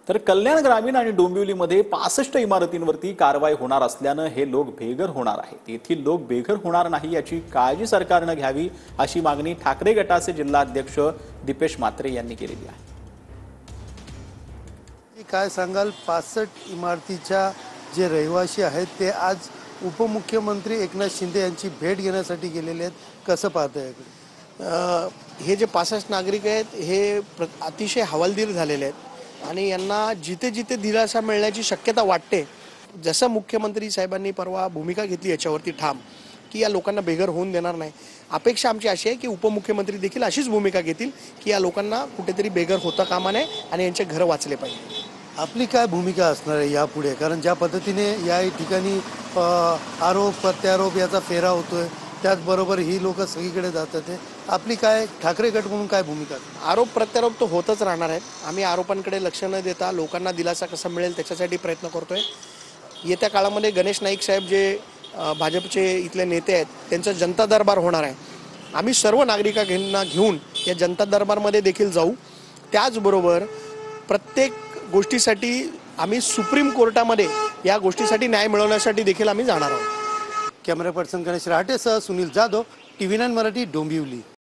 तर कल्याण ग्रामीण आणि डोंबिवलीमध्ये 65 इमारतींवरती कारवाई होणार असल्यानं हे लोक बेघर होणार आहेत। येथील लोक बेघर होणार नाही याची काळजी सरकारनं घ्यावी अशी मागणी ठाकरे गटाचे जिल्हाध्यक्ष दीपेश म्हात्रे यांनी केलेली आहे। काय सांगाल 65 इमारतीच्या जे रहिवासी आहेत ते आज उपमुख्यमंत्री एकनाथ शिंदे यांची भेट घेण्यासाठी गेलेले आहेत, कसं पाहताय? हे जे 65 नागरिक आहेत हे अतिशय हवालदिल झालेले आहेत आणि यांना जिथे जिथे दिलासा मिळण्याची शक्यता वाटते, जसं मुख्यमंत्री साहेबांनी परवा भूमिका घेतली याच्यावरती ठाम की या लोकांना बेघर होऊन देणार नाही, अपेक्षा आमची अशी आहे की उपमुख्यमंत्री देखील अशीच भूमिका घेतील की या लोकांना कुठेतरी बेघर होता कामा नये आणि यांचे घर वाचले पाहिजे। आपली काय भूमिका असणार आहे यापुढे? कारण ज्या पद्धतीने या ठिकाणी आरोप प्रत्यारोप याचा फेरा होतोय, त्याचबरोबर ही लोक सगळीकडे जातात, आपली काय ठाकरे गट म्हणून काय भूमिका? आरोप प्रत्यारोप तो होतच राहणार आहे। आम्ही आरोपांकडे लक्ष न देता लोकांना दिलासा कसा मिळेल त्याच्यासाठी प्रयत्न करतोय। येत्या काळामध्ये गणेश नाईक साहेब जे भाजपचे इथले नेते आहेत त्यांचा जनता दरबार होणार आहे। आम्ही सर्व नागरिकांना घेऊन या जनता दरबारमध्ये देखील जाऊ। त्याचबरोबर प्रत्येक गोष्टीसाठी आम्ही सुप्रीम कोर्टामध्ये या गोष्टीसाठी न्याय मिळवण्यासाठी देखील आम्ही जाणार आहोत। कॅमेरा पर्सन गणेश राहटेसह सुनील जाधव, TV9 मराठी, डोंबिवली।